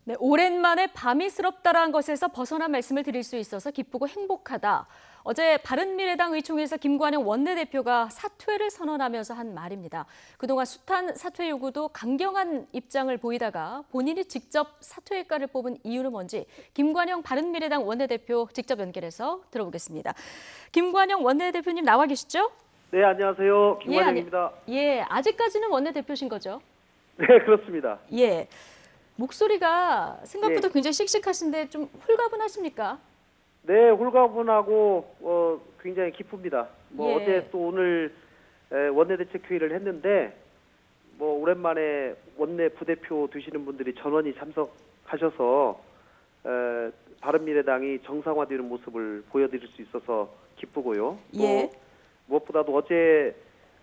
네, 오랜만에 밤이스럽다라는 것에서 벗어난 말씀을 드릴 수 있어서 기쁘고 행복하다. 어제 바른미래당 의총에서 김관영 원내대표가 사퇴를 선언하면서 한 말입니다. 그동안 숱한 사퇴 요구도 강경한 입장을 보이다가 본인이 직접 사퇴의가를 뽑은 이유는 뭔지 김관영 바른미래당 원내대표 직접 연결해서 들어보겠습니다. 김관영 원내대표님 나와 계시죠? 네, 안녕하세요. 김관영입니다. 아직까지는 원내대표신 거죠? 네, 그렇습니다. 예. 목소리가 생각보다 굉장히 씩씩하신데 좀 홀가분하십니까? 네, 홀가분하고 굉장히 기쁩니다. 어제 또 오늘 원내대책회의를 했는데 오랜만에 원내 부대표 되시는 분들이 전원이 참석하셔서 바른미래당이 정상화되는 모습을 보여드릴 수 있어서 기쁘고요. 또 무엇보다도 어제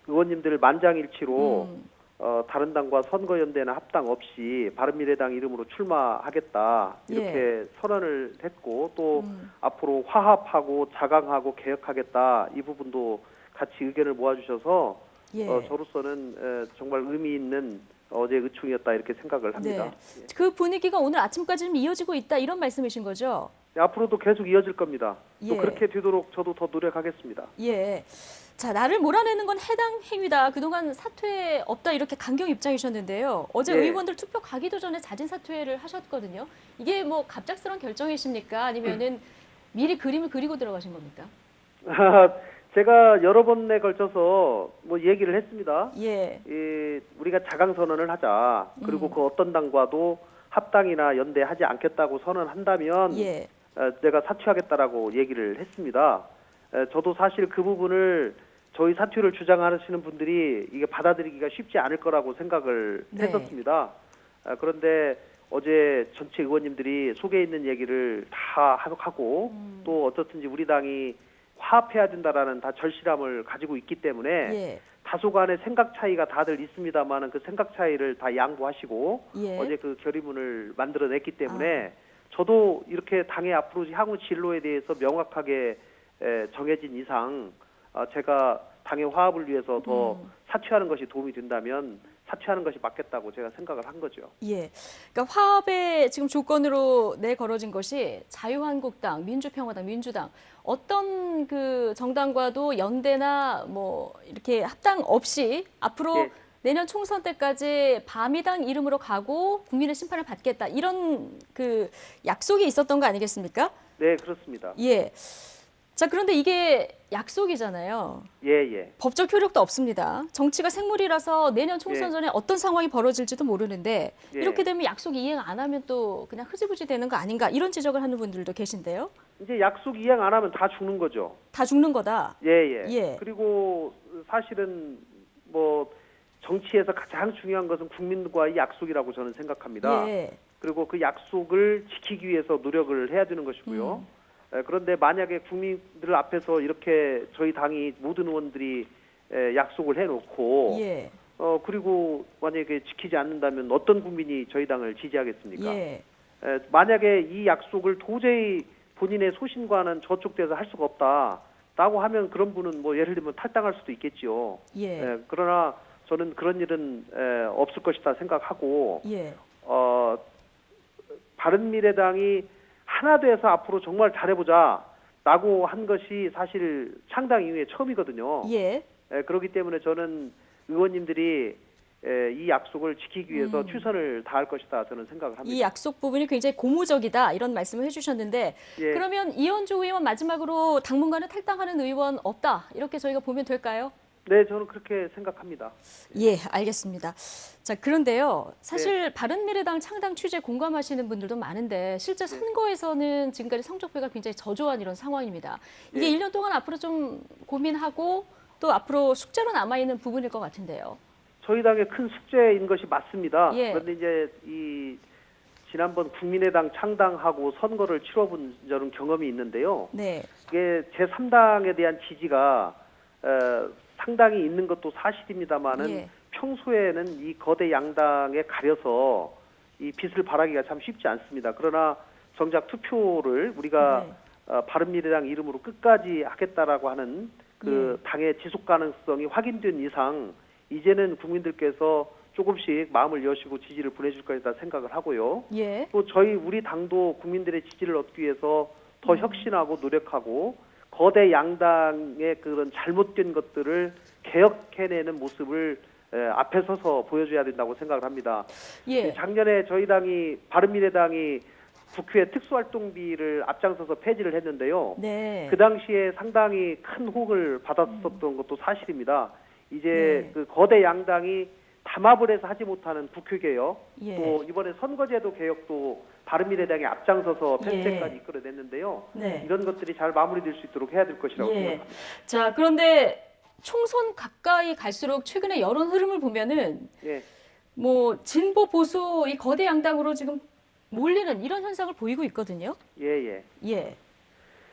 의원님들 만장일치로 다른 당과 선거연대나 합당 없이 바른미래당 이름으로 출마하겠다 이렇게 선언을 했고 또 앞으로 화합하고 자강하고 개혁하겠다 이 부분도 같이 의견을 모아주셔서 저로서는 정말 의미 있는 어제 의총이었다 이렇게 생각을 합니다. 네. 그 분위기가 오늘 아침까지 좀 이어지고 있다 이런 말씀이신 거죠? 네, 앞으로도 계속 이어질 겁니다. 또 그렇게 되도록 저도 더 노력하겠습니다. 자, 나를 몰아내는 건 해당 행위다. 그동안 사퇴 없다 이렇게 강경 입장이셨는데요. 어제 의원들 투표 가기도 전에 자진 사퇴를 하셨거든요. 이게 갑작스러운 결정이십니까? 아니면은 미리 그림을 그리고 들어가신 겁니까? 제가 여러 번에 걸쳐서 얘기를 했습니다. 우리가 자강 선언을 하자. 그리고 그 어떤 당과도 합당이나 연대하지 않겠다고 선언한다면 내가 사퇴하겠다라고 얘기를 했습니다. 저도 사실 그 부분을 저희 사퇴를 주장하시는 분들이 이게 받아들이기가 쉽지 않을 거라고 생각을 했었습니다. 그런데 어제 전체 의원님들이 속에 있는 얘기를 다 하고 또 어떻든지 우리 당이 화합해야 된다라는 다 절실함을 가지고 있기 때문에 다소간의 생각 차이가 다들 있습니다만은 그 생각 차이를 다 양보하시고 어제 그 결의문을 만들어냈기 때문에 저도 이렇게 당의 앞으로 향후 진로에 대해서 명확하게 정해진 이상 제가 당의 화합을 위해서 더 사퇴하는 것이 도움이 된다면 사퇴하는 것이 맞겠다고 제가 생각을 한 거죠. 그러니까 화합의 지금 조건으로 내걸어진 것이 자유한국당, 민주평화당, 민주당 어떤 그 정당과도 연대나 이렇게 합당 없이 앞으로 내년 총선 때까지 바미당 이름으로 가고 국민의 심판을 받겠다 이런 그 약속이 있었던 거 아니겠습니까? 네, 그렇습니다. 자, 그런데 이게 약속이잖아요. 법적 효력도 없습니다. 정치가 생물이라서 내년 총선 전에 어떤 상황이 벌어질지도 모르는데 이렇게 되면 약속 이행 안 하면 또 그냥 흐지부지 되는 거 아닌가 이런 지적을 하는 분들도 계신데요. 이제 약속 이행 안 하면 다 죽는 거죠. 다 죽는 거다. 그리고 사실은 정치에서 가장 중요한 것은 국민과의 약속이라고 저는 생각합니다. 그리고 그 약속을 지키기 위해서 노력을 해야 되는 것이고요. 그런데 만약에 국민들 앞에서 이렇게 저희 당이 모든 의원들이 약속을 해놓고 그리고 만약에 지키지 않는다면 어떤 국민이 저희 당을 지지하겠습니까? 만약에 이 약속을 도저히 본인의 소신과는 저촉돼서 할 수가 없다라고 하면 그런 분은 예를 들면 탈당할 수도 있겠지요. 그러나 저는 그런 일은 없을 것이다 생각하고 바른미래당이 하나 돼서 앞으로 정말 잘해보자라고 한 것이 사실 창당 이후에 처음이거든요. 그렇기 때문에 저는 의원님들이 이 약속을 지키기 위해서 최선을 다할 것이다 저는 생각을 합니다. 이 약속 부분이 굉장히 고무적이다 이런 말씀을 해주셨는데 그러면 이현주 의원 마지막으로 당분간은 탈당하는 의원 없다 이렇게 저희가 보면 될까요? 네, 저는 그렇게 생각합니다. 알겠습니다. 자, 그런데요. 사실 바른미래당 창당 취지에 공감하시는 분들도 많은데 실제 선거에서는 지금까지 성적표가 굉장히 저조한 이런 상황입니다. 이게 1년 동안 앞으로 좀 고민하고 또 앞으로 숙제로 남아있는 부분일 것 같은데요. 저희 당의 큰 숙제인 것이 맞습니다. 그런데 이제 지난번 국민의당 창당하고 선거를 치러본 저는 경험이 있는데요. 이게 제3당에 대한 지지가 상당히 있는 것도 사실입니다만은 평소에는 이 거대 양당에 가려서 이 빚을 발하기가 참 쉽지 않습니다. 그러나 정작 투표를 우리가 바른미래당 이름으로 끝까지 하겠다라고 하는 그 당의 지속 가능성이 확인된 이상 이제는 국민들께서 조금씩 마음을 여시고 지지를 보내줄 거다 생각을 하고요. 예. 또 우리 당도 국민들의 지지를 얻기 위해서 더 혁신하고 노력하고 거대 양당의 그런 잘못된 것들을 개혁해내는 모습을 앞에 서서 보여줘야 된다고 생각을 합니다. 예. 작년에 저희 당이 바른미래당이 국회 특수활동비를 앞장서서 폐지를 했는데요. 네. 그 당시에 상당히 큰 호응을 받았었던 것도 사실입니다. 이제 그 거대 양당이 담합을 해서 하지 못하는 국회 개혁, 또 이번에 선거제도 개혁도 바른미래당이 앞장서서 폐쇄까지 이끌어냈는데요. 이런 것들이 잘 마무리될 수 있도록 해야 될 것이라고 생각합니다. 자, 그런데 총선 가까이 갈수록 최근에 여론 흐름을 보면은 뭐 진보 보수 이 거대 양당으로 지금 몰리는 이런 현상을 보이고 있거든요. 예.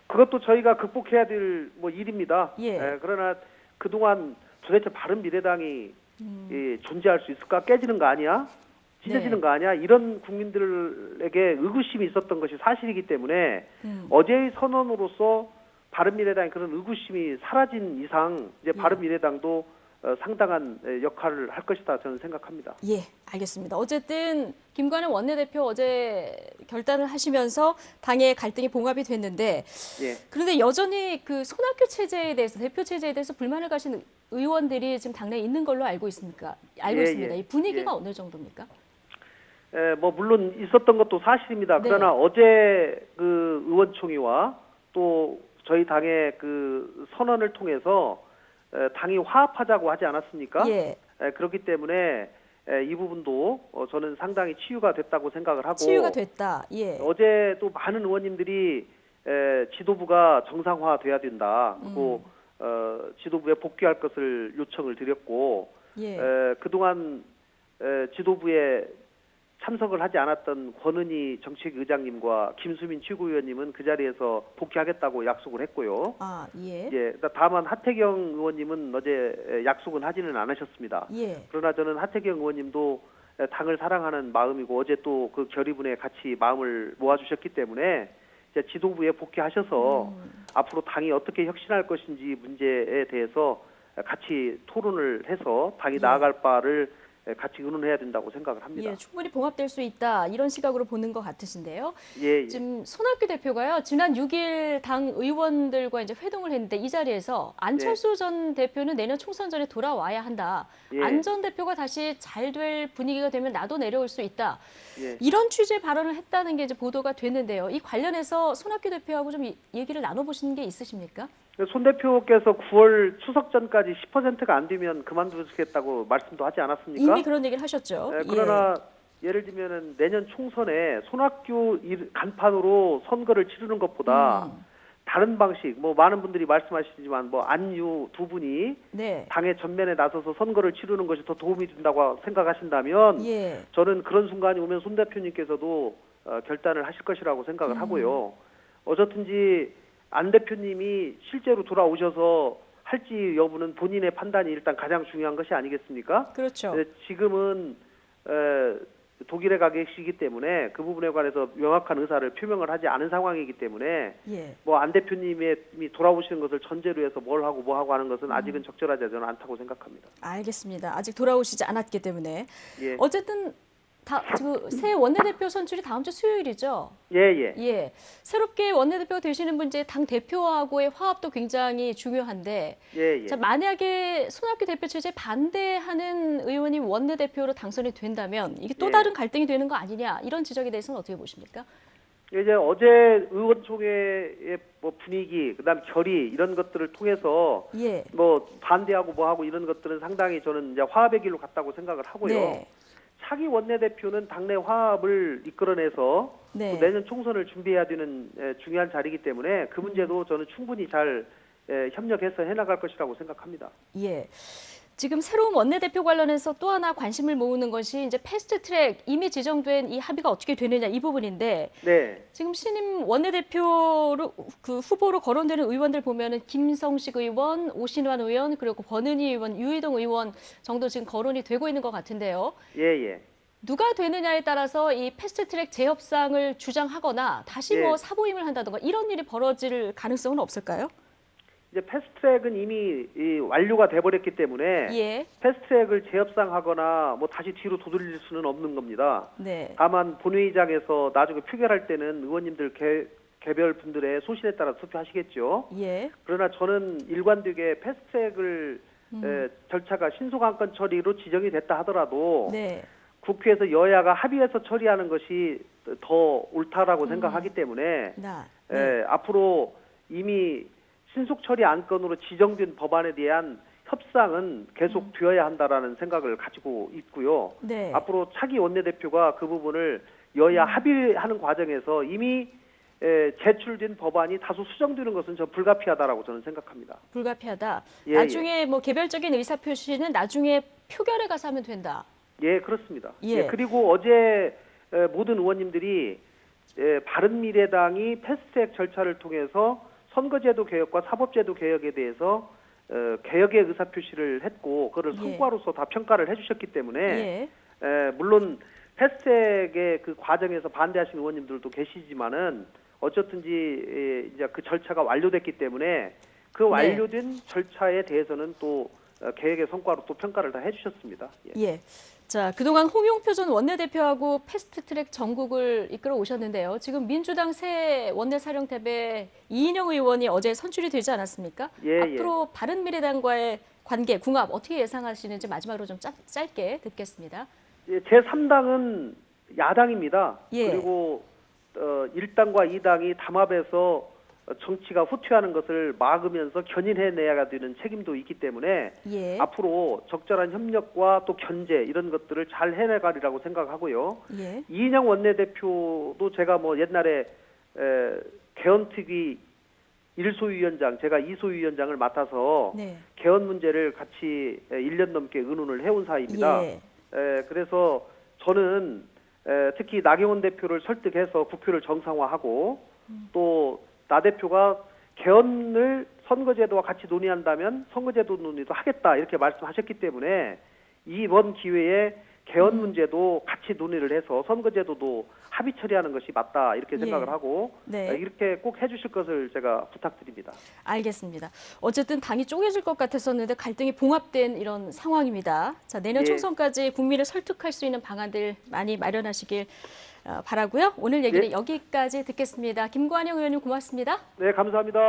그것도 저희가 극복해야 될 뭐 일입니다. 그러나 그동안 도대체 바른미래당이 존재할 수 있을까? 깨지는 거 아니야? 찢어지는 거 아니야? 이런 국민들에게 의구심이 있었던 것이 사실이기 때문에 어제의 선언으로서 바른미래당의 그런 의구심이 사라진 이상 이제 바른미래당도 상당한 역할을 할 것이다 저는 생각합니다. 예, 알겠습니다. 어쨌든 김관영 원내대표 어제 결단을 하시면서 당의 갈등이 봉합이 됐는데 그런데 여전히 그 손학규 체제에 대해서 대표 체제에 대해서 불만을 가진 의원들이 지금 당내에 있는 걸로 알고 있습니다. 이 분위기가 어느 정도입니까? 뭐 물론 있었던 것도 사실입니다. 그러나 어제 그 의원총회와 또 저희 당의 그 선언을 통해서 당이 화합하자고 하지 않았습니까? 그렇기 때문에 이 부분도 저는 상당히 치유가 됐다고 생각을 하고 치유가 됐다. 어제 또 많은 의원님들이 지도부가 정상화돼야 된다. 그리고 지도부에 복귀할 것을 요청을 드렸고 그동안 지도부에 참석을 하지 않았던 권은희 정책의장님과 김수민 최고위원님은 그 자리에서 복귀하겠다고 약속을 했고요. 다만 하태경 의원님은 어제 약속은 하지는 않으셨습니다. 그러나 저는 하태경 의원님도 당을 사랑하는 마음이고 어제 또 그 결의문에 같이 마음을 모아주셨기 때문에 이제 지도부에 복귀하셔서 앞으로 당이 어떻게 혁신할 것인지 문제에 대해서 같이 토론을 해서 당이 나아갈 바를 같이 의논해야 된다고 생각을 합니다. 충분히 봉합될 수 있다 이런 시각으로 보는 것 같으신데요. 지금 손학규 대표가요 지난 6일 당 의원들과 이제 회동을 했는데 이 자리에서 안철수 전 대표는 내년 총선 전에 돌아와야 한다. 안 전 대표가 다시 잘 될 분위기가 되면 나도 내려올 수 있다. 이런 취지의 발언을 했다는 게 이제 보도가 됐는데요. 이 관련해서 손학규 대표하고 좀 얘기를 나눠보신 게 있으십니까? 손 대표께서 9월 추석 전까지 10%가 안 되면 그만두겠다고 말씀도 하지 않았습니까? 이미 그런 얘기를 하셨죠. 그러나 예를 들면은 내년 총선에 손학규 간판으로 선거를 치르는 것보다 다른 방식, 뭐 많은 분들이 말씀하시지만 뭐 안유 두 분이 당의 전면에 나서서 선거를 치르는 것이 더 도움이 된다고 생각하신다면 저는 그런 순간이 오면 손 대표님께서도 결단을 하실 것이라고 생각을 하고요. 어쨌든지 안 대표님이 실제로 돌아오셔서 할지 여부는 본인의 판단이 일단 가장 중요한 것이 아니겠습니까? 그렇죠. 지금은 독일에 가 계시기 때문에 그 부분에 관해서 명확한 의사를 표명을 하지 않은 상황이기 때문에 뭐 안 대표님이 돌아오시는 것을 전제로 해서 뭐 하고 하는 것은 아직은 적절하지 저는 않다고 생각합니다. 알겠습니다. 아직 돌아오시지 않았기 때문에 어쨌든 새 원내대표 선출이 다음 주 수요일이죠? 새롭게 원내대표가 되시는 분 이제 당 대표하고의 화합도 굉장히 중요한데 자, 만약에 손학규 대표 체제에 반대하는 의원이 원내대표로 당선이 된다면 이게 또 다른 갈등이 되는 거 아니냐 이런 지적에 대해서는 어떻게 보십니까? 이제 어제 의원총회의 뭐 분위기, 그다음 결의 이런 것들을 통해서 뭐 반대하고 뭐하고 이런 것들은 상당히 저는 이제 화합의 길로 갔다고 생각을 하고요. 차기 원내대표는 당내 화합을 이끌어내서 내년 총선을 준비해야 되는 중요한 자리이기 때문에 그 문제도 저는 충분히 잘 협력해서 해나갈 것이라고 생각합니다. 지금 새로운 원내대표 관련해서 또 하나 관심을 모으는 것이 이제 패스트트랙 이미 지정된 이 합의가 어떻게 되느냐 이 부분인데 지금 신임 원내대표로 그 후보로 거론되는 의원들 보면은 김성식 의원, 오신환 의원 그리고 권은희 의원, 유희동 의원 정도 지금 거론이 되고 있는 것 같은데요. 누가 되느냐에 따라서 이 패스트트랙 재협상을 주장하거나 다시 뭐 사보임을 한다든가 이런 일이 벌어질 가능성은 없을까요? 이제 패스트트랙은 이미 완료가 돼버렸기 때문에 예. 패스트트랙을 재협상하거나 뭐 다시 뒤로 도돌릴 수는 없는 겁니다. 네. 다만 본회의장에서 나중에 표결할 때는 의원님들 개별 분들의 소신에 따라 투표하시겠죠. 예. 그러나 저는 일관되게 패스트트랙을 절차가 신속안건 처리로 지정이 됐다 하더라도 네. 국회에서 여야가 합의해서 처리하는 것이 더 옳다라고 생각하기 때문에 네. 앞으로 이미 신속 처리 안건으로 지정된 법안에 대한 협상은 계속 되어야 한다라는 생각을 가지고 있고요. 네. 앞으로 차기 원내대표가 그 부분을 여야 합의하는 과정에서 이미 제출된 법안이 다소 수정되는 것은 저 불가피하다라고 저는 생각합니다. 불가피하다. 예, 나중에 뭐 개별적인 의사표시는 나중에 표결에 가서 하면 된다. 예, 그렇습니다. 예. 그리고 어제 모든 의원님들이 바른미래당이 패스트트랙 절차를 통해서 선거제도 개혁과 사법제도 개혁에 대해서 개혁의 의사표시를 했고 그걸 성과로서 다 평가를 해주셨기 때문에 물론 패스트트랙의 그 과정에서 반대하시는 의원님들도 계시지만은 어쨌든지 이제 그 절차가 완료됐기 때문에 그 완료된 절차에 대해서는 또 개혁의 성과로 또 평가를 다 해주셨습니다. 예. 자, 그동안 홍영표 전 원내대표하고 패스트트랙 전국을 이끌어 오셨는데요. 지금 민주당 새 원내사령탑에 이인영 의원이 어제 선출이 되지 않았습니까? 앞으로 바른미래당과의 관계, 궁합 어떻게 예상하시는지 마지막으로 좀 짧게 듣겠습니다. 제3당은 야당입니다. 그리고 1당과 2당이 담합해서 정치가 후퇴하는 것을 막으면서 견인해내야 되는 책임도 있기 때문에 앞으로 적절한 협력과 또 견제 이런 것들을 잘 해내가리라고 생각하고요. 이인영 원내대표도 제가 뭐 옛날에 개헌특위 1소위원장, 제가 2소위원장을 맡아서 개헌 문제를 같이 1년 넘게 의논을 해온 사이입니다. 그래서 저는 특히 나경원 대표를 설득해서 국회를 정상화하고 또 나 대표가 개헌을 선거제도와 같이 논의한다면 선거제도 논의도 하겠다 이렇게 말씀하셨기 때문에 이번 기회에 개헌 문제도 같이 논의를 해서 선거제도도 합의 처리하는 것이 맞다 이렇게 생각을 하고 이렇게 꼭 해주실 것을 제가 부탁드립니다. 알겠습니다. 어쨌든 당이 쪼개질 것 같았었는데 갈등이 봉합된 이런 상황입니다. 자, 내년 총선까지 국민을 설득할 수 있는 방안들 많이 마련하시길 바라고요. 오늘 얘기는 여기까지 듣겠습니다. 김관영 의원님 고맙습니다. 네, 감사합니다.